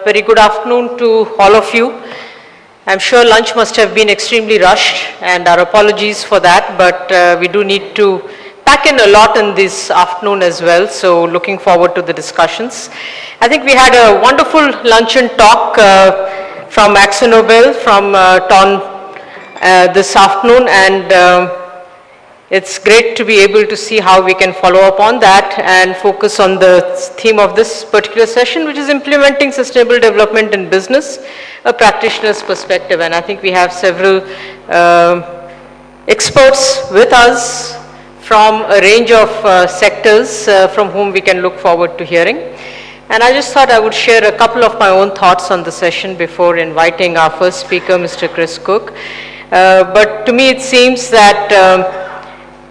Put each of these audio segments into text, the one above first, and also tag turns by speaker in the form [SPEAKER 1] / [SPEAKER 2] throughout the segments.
[SPEAKER 1] Very good afternoon to all of you. I'm sure lunch must have been extremely rushed, and our apologies for that, but we do need to pack in a lot in this afternoon as well, so looking forward to the discussions. I think we had a wonderful luncheon talk from AkzoNobel from this afternoon, and it's great to be able to see how we can follow up on that and focus on the theme of this particular session, which is implementing sustainable development in business, a practitioner's perspective. And I think we have several experts with us from a range of sectors from whom we can look forward to hearing. And I just thought I would share a couple of my own thoughts on the session before inviting our first speaker, Mr. Chris Cook. But to me it seems that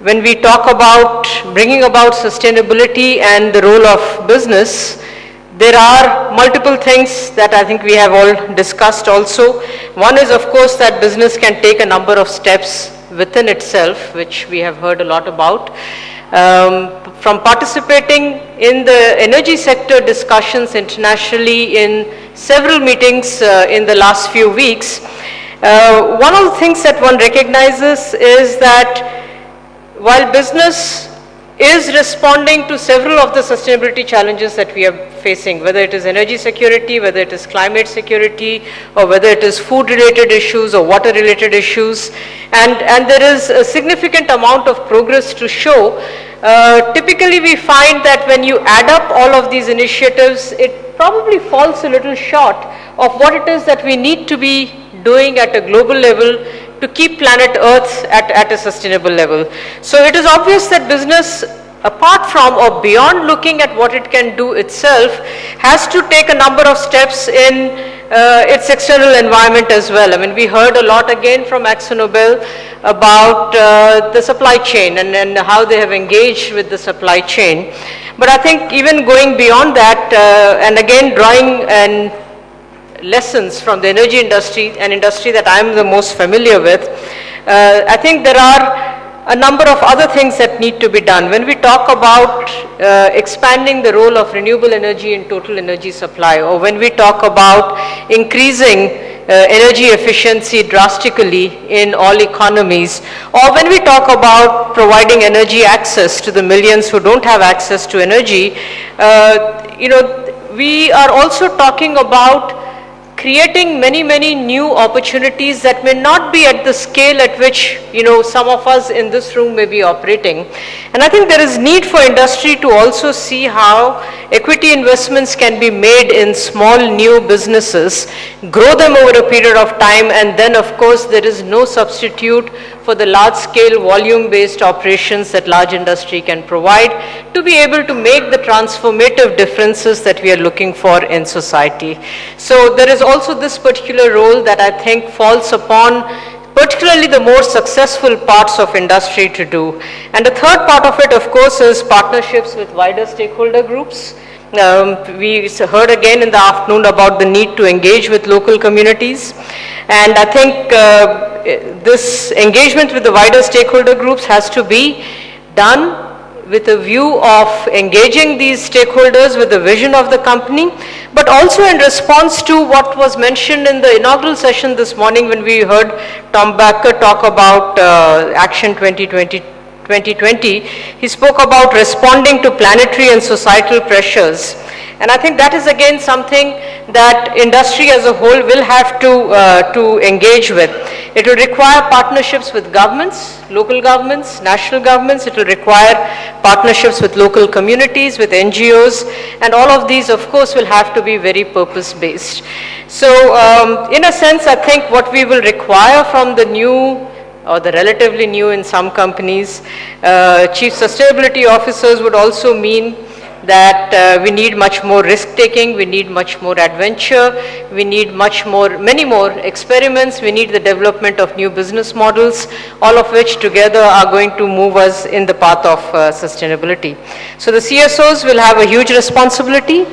[SPEAKER 1] when we talk about bringing about sustainability and the role of business, there are multiple things that I think we have all discussed also. One is, of course, that business can take a number of steps within itself, which we have heard a lot about. From participating in the energy sector discussions internationally in several meetings in the last few weeks, one of the things that one recognizes is that while business is responding to several of the sustainability challenges that we are facing, whether it is energy security, whether it is climate security, or whether it is food related issues or water related issues, and there is a significant amount of progress to show, typically we find that when you add up all of these initiatives, it probably falls a little short of what it is that we need to be doing at a global level to keep planet Earth at a sustainable level. So it is obvious that business, apart from or beyond looking at what it can do itself, has to take a number of steps in its external environment as well. I mean, we heard a lot again from AkzoNobel about the supply chain and how they have engaged with the supply chain. But I think even going beyond that, and again drawing lessons from the energy industry, an industry that I am the most familiar with, I think there are a number of other things that need to be done. When we talk about expanding the role of renewable energy in total energy supply, or when we talk about increasing energy efficiency drastically in all economies, or when we talk about providing energy access to the millions who don't have access to energy, we are also talking about creating many new opportunities that may not be at the scale at which some of us in this room may be operating. And I think there is need for industry to also see how equity investments can be made in small new businesses, grow them over a period of time, and then of course there is no substitute for the large scale volume based operations that large industry can provide to be able to make the transformative differences that we are looking for in society. So there is also this particular role that I think falls upon particularly the more successful parts of industry to do. And the third part of it, of course, is partnerships with wider stakeholder groups. We heard again in the afternoon about the need to engage with local communities. And I think this engagement with the wider stakeholder groups has to be done with a view of engaging these stakeholders with the vision of the company, but also in response to what was mentioned in the inaugural session this morning when we heard Tom Baker talk about Action 2020. He spoke about responding to planetary and societal pressures. And I think that is again something that industry as a whole will have to engage with. It will require partnerships with governments, local governments, national governments. It will require partnerships with local communities, with NGOs, and all of these of course will have to be very purpose-based. So in a sense, I think what we will require from the new or the relatively new in some companies, chief sustainability officers would also mean that we need much more risk-taking, we need much more adventure, we need many more experiments, we need the development of new business models, all of which together are going to move us in the path of sustainability. So the CSOs will have a huge responsibility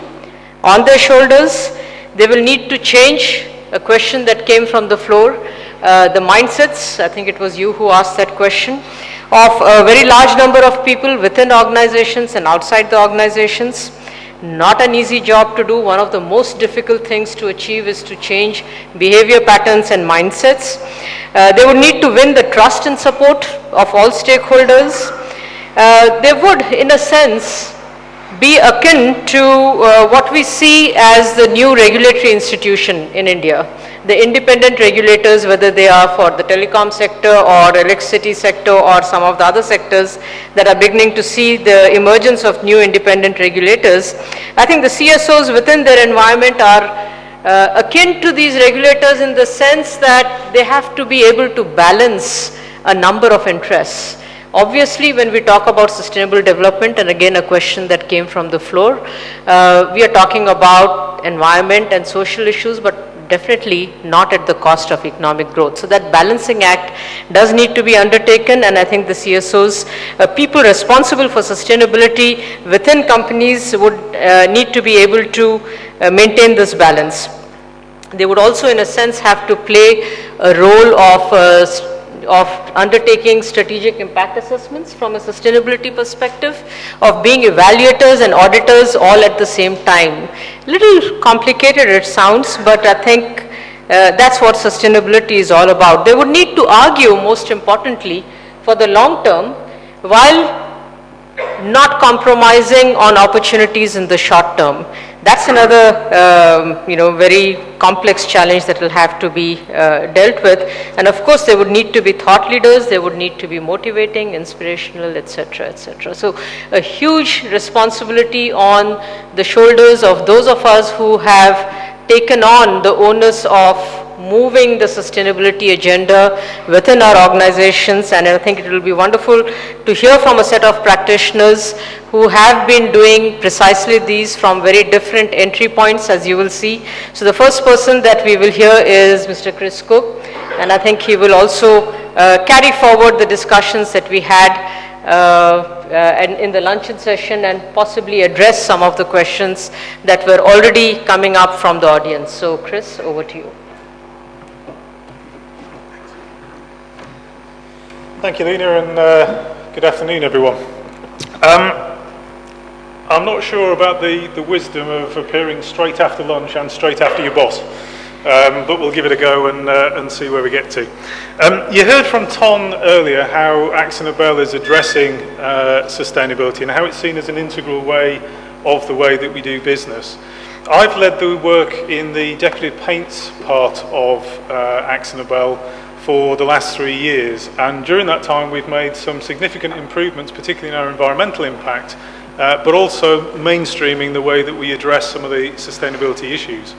[SPEAKER 1] on their shoulders. They will need to change a question that came from the floor, the mindsets, I think it was you who asked that question, of a very large number of people within organizations and outside the organizations. not an easy job to do. One of the most difficult things to achieve is to change behavior patterns and mindsets. They would need to win the trust and support of all stakeholders. They would, in a sense, be akin to what we see as the new regulatory institution in India. The independent regulators, whether they are for the telecom sector or electricity sector or some of the other sectors that are beginning to see the emergence of new independent regulators, I think the CSOs within their environment are akin to these regulators in the sense that they have to be able to balance a number of interests. Obviously, when we talk about sustainable development, and again a question that came from the floor, we are talking about environment and social issues, but definitely not at the cost of economic growth. So that balancing act does need to be undertaken, and I think the CSOs, people responsible for sustainability within companies would need to be able to maintain this balance. They would also in a sense have to play a role of undertaking strategic impact assessments from a sustainability perspective, of being evaluators and auditors all at the same time. Little complicated it sounds, but I think that's what sustainability is all about. They would need to argue, most importantly, for the long term, while not compromising on opportunities in the short term. That's another, very complex challenge that will have to be dealt with. And of course, they would need to be thought leaders. They would need to be motivating, inspirational, etc., etc. So a huge responsibility on the shoulders of those of us who have taken on the onus of moving the sustainability agenda within our organizations, and I think it will be wonderful to hear from a set of practitioners who have been doing precisely these from very different entry points, as you will see. So the first person that we will hear is Mr. Chris Cook, and I think he will also carry forward the discussions that we had in the luncheon session and possibly address some of the questions that were already coming up from the audience. So Chris, over to you.
[SPEAKER 2] Thank you, Leena, and good afternoon, everyone. I'm not sure about the wisdom of appearing straight after lunch and straight after your boss, but we'll give it a go and see where we get to. You heard from Tom earlier how AkzoNobel is addressing sustainability and how it's seen as an integral way of the way that we do business. I've led the work in the decorative paints part of AkzoNobel for the last 3 years, and during that time we've made some significant improvements, particularly in our environmental impact, but also mainstreaming the way that we address some of the sustainability issues.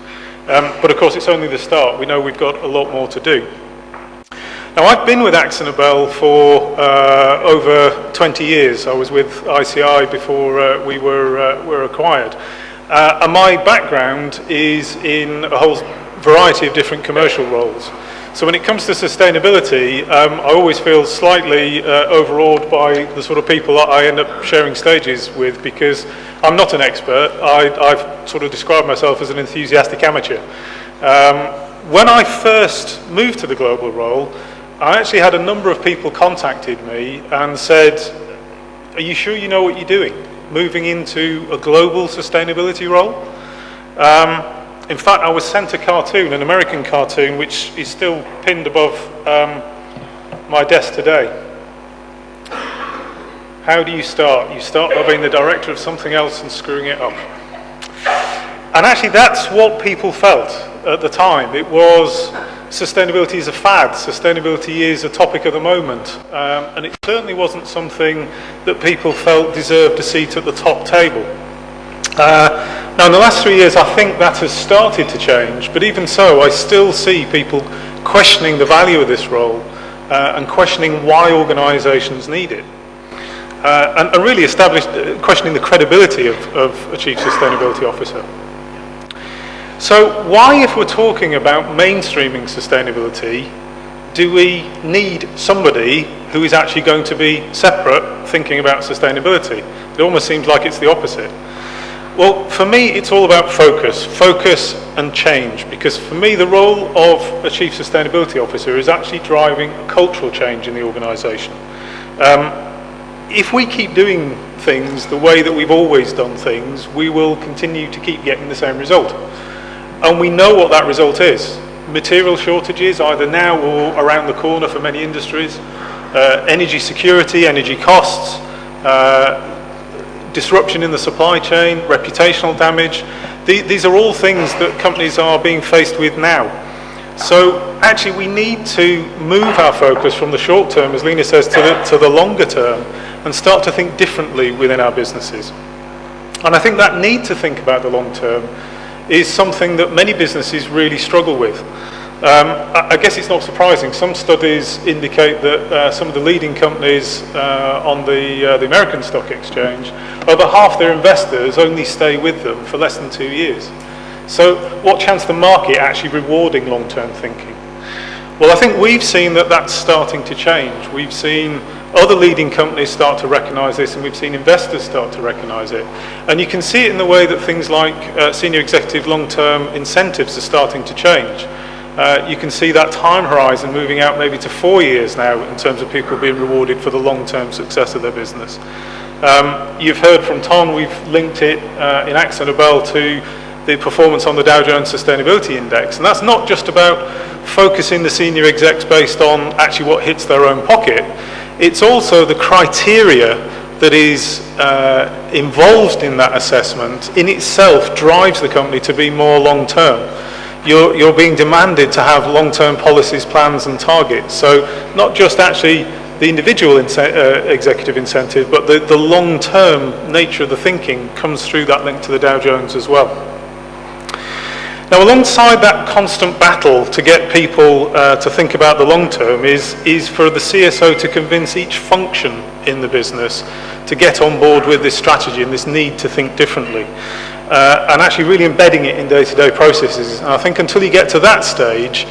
[SPEAKER 2] But of course it's only the start. We know we've got a lot more to do. Now, I've been with AkzoNobel for over 20 years. I was with ICI before we were acquired. And my background is in a whole variety of different commercial roles. So when it comes to sustainability, I always feel slightly overawed by the sort of people that I end up sharing stages with, because I'm not an expert. I've sort of described myself as an enthusiastic amateur. When I first moved to the global role, I actually had a number of people contacted me and said, "Are you sure you know what you're doing, moving into a global sustainability role?" In fact, I was sent a cartoon, an American cartoon, which is still pinned above my desk today. How do you start? You start by being the director of something else and screwing it up. And actually, that's what people felt at the time. It was, sustainability is a fad, sustainability is a topic of the moment, and it certainly wasn't something that people felt deserved a seat at the top table. Now, in the last 3 years, I think that has started to change, but even so, I still see people questioning the value of this role and questioning why organisations need it, and really questioning the credibility of a Chief Sustainability Officer. So why, if we're talking about mainstreaming sustainability, do we need somebody who is actually going to be separate thinking about sustainability? It almost seems like it's the opposite. Well, for me, it's all about focus and change, because for me, the role of a Chief Sustainability Officer is actually driving a cultural change in the organisation. if we keep doing things the way that we've always done things, we will continue to keep getting the same result. And we know what that result is. Material shortages, either now or around the corner for many industries, energy security, energy costs, disruption in the supply chain, reputational damage. These are all things that companies are being faced with now. So actually we need to move our focus from the short term, as Leena says, to the longer term, and start to think differently within our businesses. And I think that need to think about the long term is something that many businesses really struggle with. I guess it's not surprising. Some studies indicate that some of the leading companies on the American Stock Exchange, over half their investors only stay with them for less than 2 years. So what chance the market actually rewarding long-term thinking? Well, I think we've seen that that's starting to change. We've seen other leading companies start to recognise this, and we've seen investors start to recognise it. And you can see it in the way that things like senior executive long-term incentives are starting to change. You can see that time horizon moving out maybe to 4 years now in terms of people being rewarded for the long-term success of their business. You've heard from Tom, we've linked it in AkzoNobel to the performance on the Dow Jones Sustainability Index. And that's not just about focusing the senior execs based on actually what hits their own pocket. It's also the criteria that is involved in that assessment in itself drives the company to be more long-term. You're being demanded to have long-term policies, plans and targets. So not just actually the individual executive incentive, but the long-term nature of the thinking comes through that link to the Dow Jones as well. Now, alongside that constant battle to get people to think about the long term is for the CSO to convince each function in the business to get on board with this strategy and this need to think differently. And actually really embedding it in day-to-day processes. And I think until you get to that stage,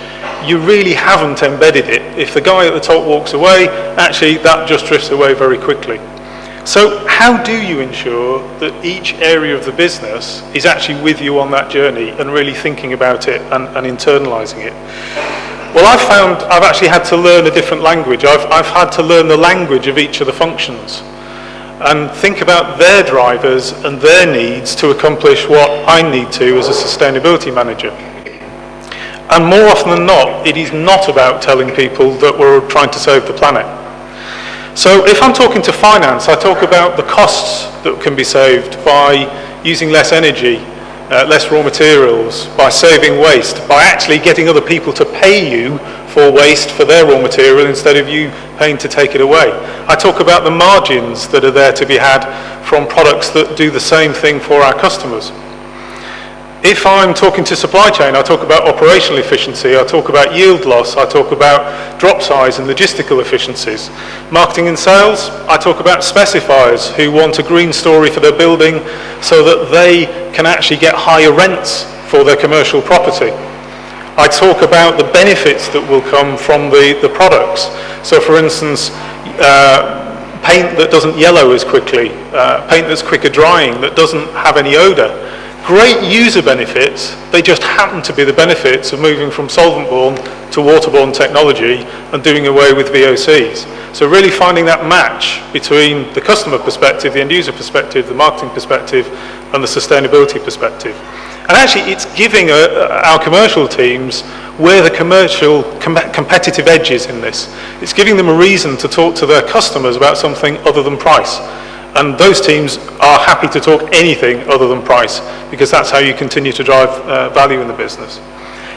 [SPEAKER 2] you really haven't embedded it. If the guy at the top walks away, actually that just drifts away very quickly. So how do you ensure that each area of the business is actually with you on that journey and really thinking about it and internalising it? Well, I've found I've actually had to learn a different language. I've had to learn the language of each of the functions and think about their drivers and their needs to accomplish what I need to as a sustainability manager. And more often than not, it is not about telling people that we're trying to save the planet. So if I'm talking to finance, I talk about the costs that can be saved by using less energy, less raw materials, by saving waste, by actually getting other people to pay you for waste for their raw material instead of you paying to take it away. I talk about the margins that are there to be had from products that do the same thing for our customers. If I'm talking to supply chain, I talk about operational efficiency, I talk about yield loss, I talk about drop size and logistical efficiencies. Marketing and sales, I talk about specifiers who want a green story for their building so that they can actually get higher rents for their commercial property. I talk about the benefits that will come from the products. So for instance, paint that doesn't yellow as quickly, paint that's quicker drying, that doesn't have any odour. Great user benefits, they just happen to be the benefits of moving from solvent-borne to waterborne technology and doing away with VOCs. So really finding that match between the customer perspective, the end user perspective, the marketing perspective and the sustainability perspective. And actually it's giving our commercial teams where the commercial competitive edge is in this. It's giving them a reason to talk to their customers about something other than price. And those teams are happy to talk anything other than price because that's how you continue to drive value in the business.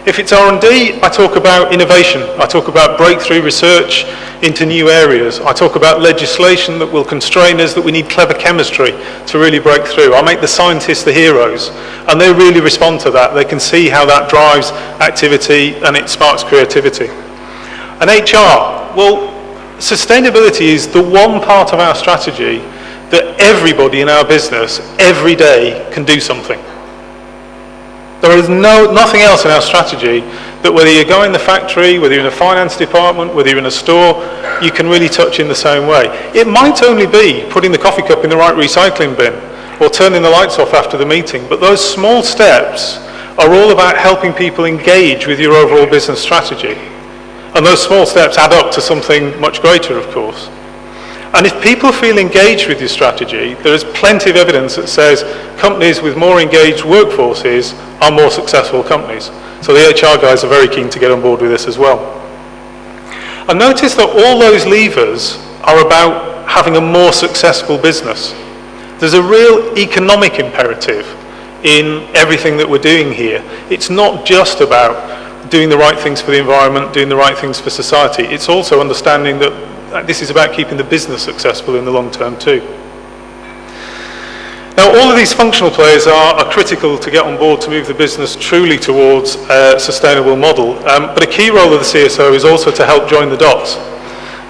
[SPEAKER 2] If it's R&D, I talk about innovation. I talk about breakthrough research into new areas. I talk about legislation that will constrain us, that we need clever chemistry to really break through. I make the scientists the heroes, and they really respond to that. They can see how that drives activity and it sparks creativity. And HR, well, sustainability is the one part of our strategy that everybody in our business every day can do something. There is nothing else in our strategy that whether you go in the factory, whether you're in a finance department, whether you're in a store, you can really touch in the same way. It might only be putting the coffee cup in the right recycling bin or turning the lights off after the meeting, but those small steps are all about helping people engage with your overall business strategy. And those small steps add up to something much greater, of course. And if people feel engaged with your strategy, there is plenty of evidence that says companies with more engaged workforces are more successful companies. So the HR guys are very keen to get on board with this as well. And notice that all those levers are about having a more successful business. There's a real economic imperative in everything that we're doing here. It's not just about doing the right things for the environment, doing the right things for society. It's also understanding that this is about keeping the business successful in the long term too. Now, all of these functional players are critical to get on board to move the business truly towards a sustainable model. But a key role of the CSO is also to help join the dots.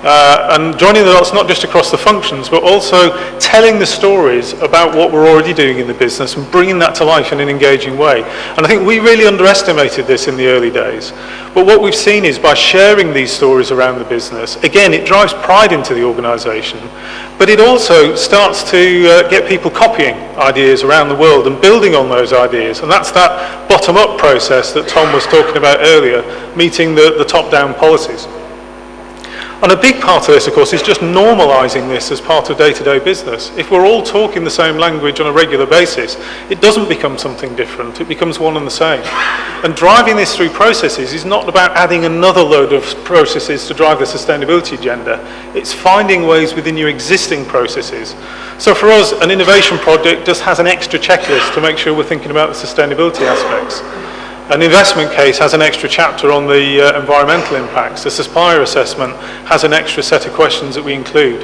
[SPEAKER 2] And joining the dots not just across the functions, but also telling the stories about what we're already doing in the business and bringing that to life in an engaging way. And I think we really underestimated this in the early days. But what we've seen is by sharing these stories around the business, again, it drives pride into the organisation, but it also starts to get people copying ideas around the world and building on those ideas. And that's that bottom-up process that Tom was talking about earlier, meeting the top-down policies. And a big part of this, of course, is just normalising this as part of day-to-day business. If we're all talking the same language on a regular basis, it doesn't become something different, it becomes one and the same. And driving this through processes is not about adding another load of processes to drive the sustainability agenda, it's finding ways within your existing processes. So for us, an innovation project just has an extra checklist to make sure we're thinking about the sustainability aspects. An investment case has an extra chapter on the environmental impacts. The supplier assessment has an extra set of questions that we include.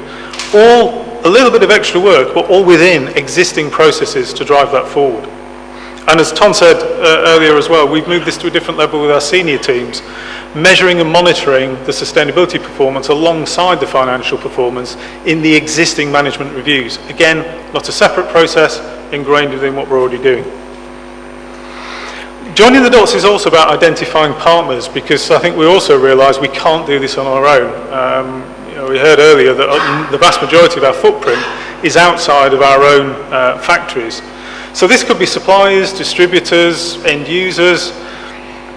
[SPEAKER 2] All a little bit of extra work, but all within existing processes to drive that forward. And as Tom said earlier as well, we've moved this to a different level with our senior teams, measuring and monitoring the sustainability performance alongside the financial performance in the existing management reviews. Again, not a separate process, ingrained within what we're already doing. Joining the dots is also about identifying partners, because I think we also realise we can't do this on our own. We heard earlier that the vast majority of our footprint is outside of our own factories. So this could be suppliers, distributors, end users,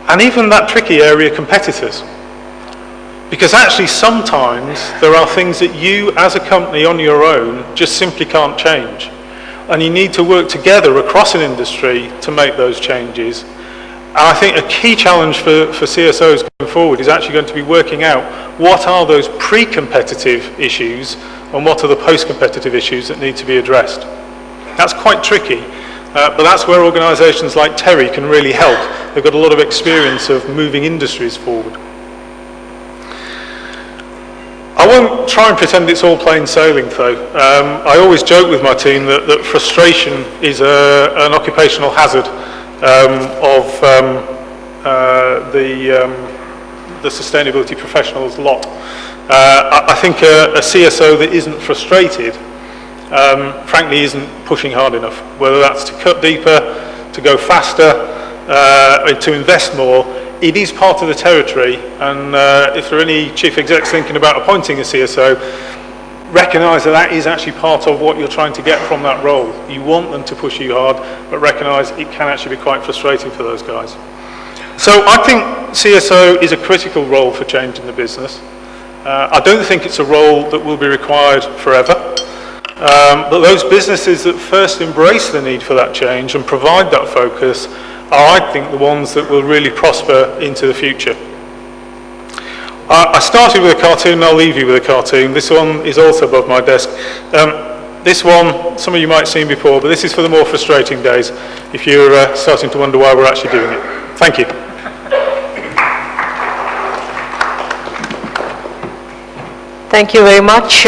[SPEAKER 2] and even that tricky area, competitors. Because actually sometimes there are things that you as a company on your own just simply can't change. And you need to work together across an industry to make those changes. And I think a key challenge for CSOs going forward is actually going to be working out what are those pre-competitive issues and what are the post-competitive issues that need to be addressed. That's quite tricky, but that's where organisations like TERI can really help. They've got a lot of experience of moving industries forward. I won't try and pretend it's all plain sailing though. I always joke with my team that frustration is an occupational hazard of the sustainability professionals lot. I think a CSO that isn't frustrated, frankly, isn't pushing hard enough. Whether that's to cut deeper, to go faster, to invest more, it is part of the territory. And if there are any chief execs thinking about appointing a CSO, recognise that is actually part of what you're trying to get from that role. You want them to push you hard, but recognise it can actually be quite frustrating for those guys. So I think CSO is a critical role for change in the business. I don't think it's a role that will be required forever. But those businesses that first embrace the need for that change and provide that focus are, I think, the ones that will really prosper into the future. I started with a cartoon and I'll leave you with a cartoon. This one is also above my desk. This one, some of you might have seen before, but this is for the more frustrating days, if you're starting to wonder why we're actually doing it. Thank you.
[SPEAKER 1] Thank you very much.